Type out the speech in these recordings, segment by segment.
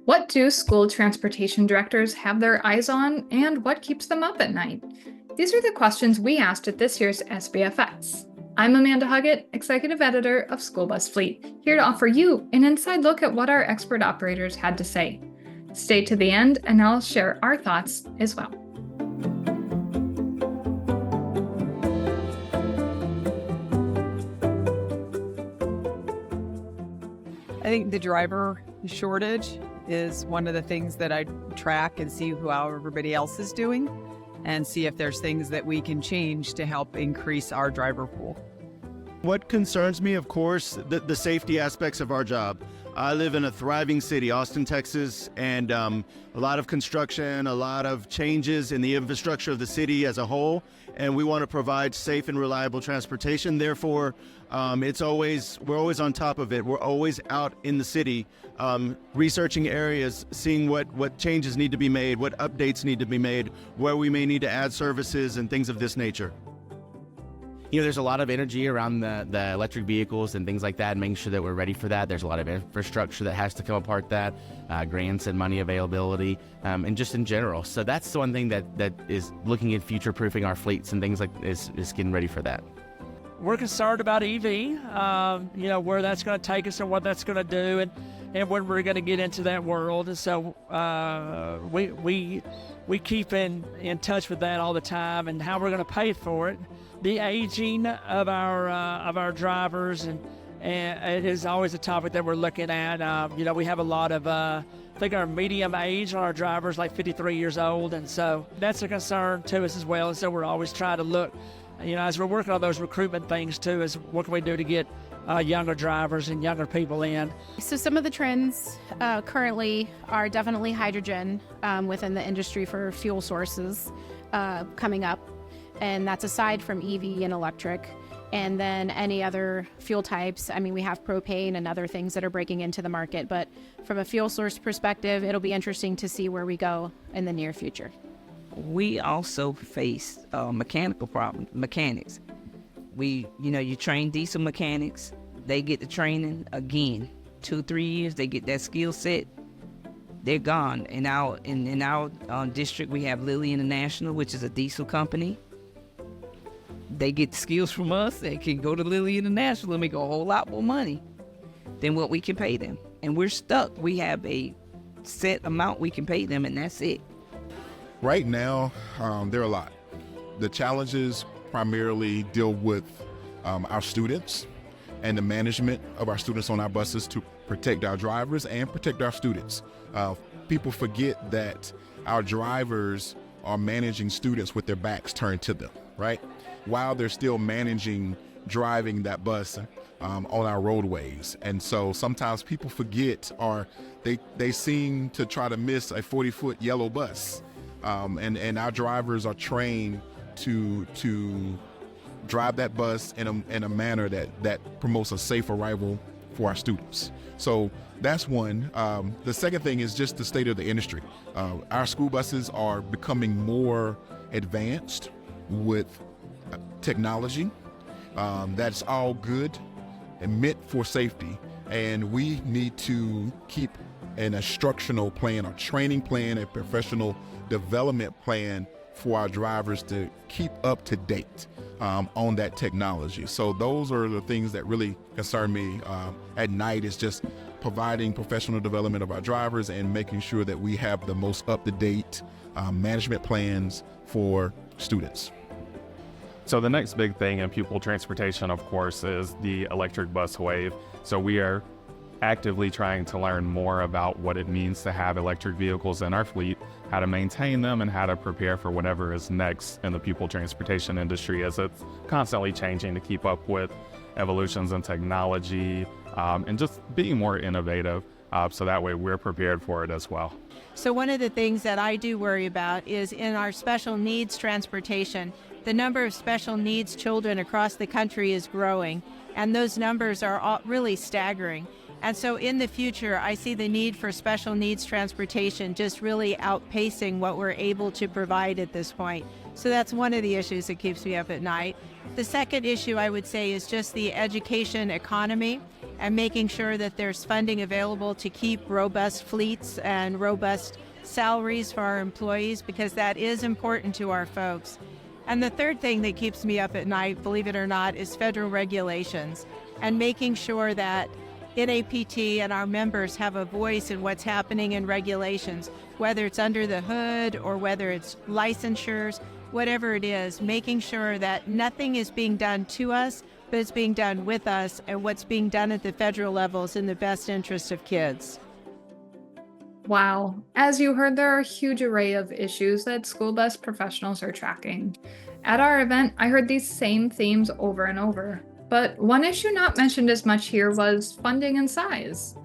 What do school transportation directors have their eyes on, and what keeps them up at night? These are the questions we asked at this year's SBFX. I'm Amanda Huggett, Executive Editor of School Bus Fleet, here to offer you an inside look at what our expert operators had to say. Stay to the end, and I'll share our thoughts as well. I think the driver shortage is one of the things that I track and see how everybody else is doing and see if there's things that we can change to help increase our driver pool. What concerns me, of course, the safety aspects of our job. I live in a thriving city, Austin, Texas, and a lot of construction, a lot of changes in the infrastructure of the city as a whole, and we want to provide safe and reliable transportation. Therefore, we're always on top of it. We're always out in the city, researching areas, seeing what changes need to be made, what updates need to be made, where we may need to add services and things of this nature. You know, there's a lot of energy around the electric vehicles and things like that, and making sure that we're ready for that. There's a lot of infrastructure that has to come apart that, grants and money availability, and just in general. So that's the one thing that is looking at future-proofing our fleets and things like is getting ready for that. We're concerned about EV, where that's going to take us and what that's going to do and when we're going to get into that world. And so we keep in touch with that all the time and how we're going to pay for it. The aging of our drivers and it is always a topic that we're looking at. We have a lot of I think our medium age on our drivers like 53 years old, and so that's a concern to us as well. And so we're always trying to look, as we're working on those recruitment things too, is what can we do to get younger drivers and younger people in. So some of the trends currently are definitely hydrogen within the industry for fuel sources coming up. And that's aside from EV and electric. And then any other fuel types. I mean, we have propane and other things that are breaking into the market. But from a fuel source perspective, it'll be interesting to see where we go in the near future. We also face mechanical problems, mechanics. You train diesel mechanics, they get the training again. 2-3 years, they get that skill set, they're gone. In our district, we have Lilly International, which is a diesel company. They get the skills from us, they can go to Lilly International and make a whole lot more money than what we can pay them. And we're stuck. We have a set amount we can pay them, and that's it. Right now, there are a lot. The challenges primarily deal with our students and the management of our students on our buses to protect our drivers and protect our students. People forget that our drivers are managing students with their backs turned to them, right? While they're still driving that bus on our roadways. And so sometimes people forget, or they seem to try to miss a 40-foot yellow bus. And our drivers are trained to drive that bus in a manner that promotes a safe arrival for our students. So that's one. The second thing is just the state of the industry. Our school buses are becoming more advanced with technology. That's all good and meant for safety. And we need to keep an instructional plan, a training plan, a professional development plan for our drivers to keep up to date on that technology. So those are the things that really concern me at night, is just providing professional development of our drivers and making sure that we have the most up-to-date management plans for students. So the next big thing in pupil transportation, of course, is the electric bus wave. So we are actively trying to learn more about what it means to have electric vehicles in our fleet, how to maintain them, and how to prepare for whatever is next in the pupil transportation industry, as it's constantly changing to keep up with evolutions in technology and just being more innovative. So that way we're prepared for it as well. So one of the things that I do worry about is in our special needs transportation, the number of special needs children across the country is growing, and those numbers are really staggering. And so in the future, I see the need for special needs transportation just really outpacing what we're able to provide at this point. So that's one of the issues that keeps me up at night. The second issue I would say is just the education economy and making sure that there's funding available to keep robust fleets and robust salaries for our employees, because that is important to our folks. And the third thing that keeps me up at night, believe it or not, is federal regulations and making sure that NAPT and our members have a voice in what's happening in regulations, whether it's under the hood or whether it's licensures, whatever it is, making sure that nothing is being done to us, but it's being done with us, and what's being done at the federal level is in the best interest of kids. Wow. As you heard, there are a huge array of issues that school bus professionals are tracking. At our event, I heard these same themes over and over. But one issue not mentioned as much here was funding and size.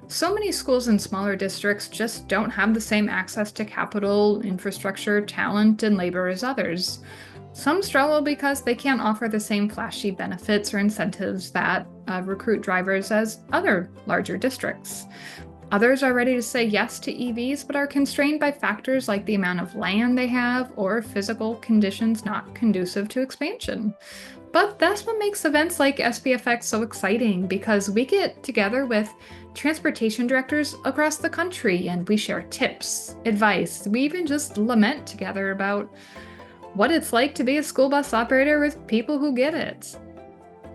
So many schools in smaller districts just don't have the same access to capital, infrastructure, talent, and labor as others. Some struggle because they can't offer the same flashy benefits or incentives that recruit drivers as other larger districts. Others are ready to say yes to EVs, but are constrained by factors like the amount of land they have or physical conditions not conducive to expansion. But that's what makes events like SBFX so exciting, because we get together with transportation directors across the country and we share tips, advice. We even just lament together about what it's like to be a school bus operator with people who get it.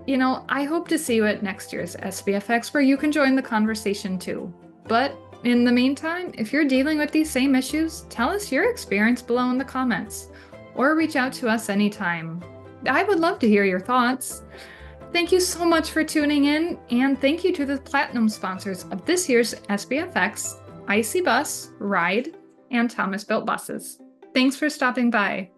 You know, I hope to see you at next year's SBFX where you can join the conversation too. But in the meantime, if you're dealing with these same issues, tell us your experience below in the comments or reach out to us anytime. I would love to hear your thoughts. Thank you so much for tuning in, and thank you to the platinum sponsors of this year's SBFX, IC Bus, Ride, and Thomas Built Buses. Thanks for stopping by.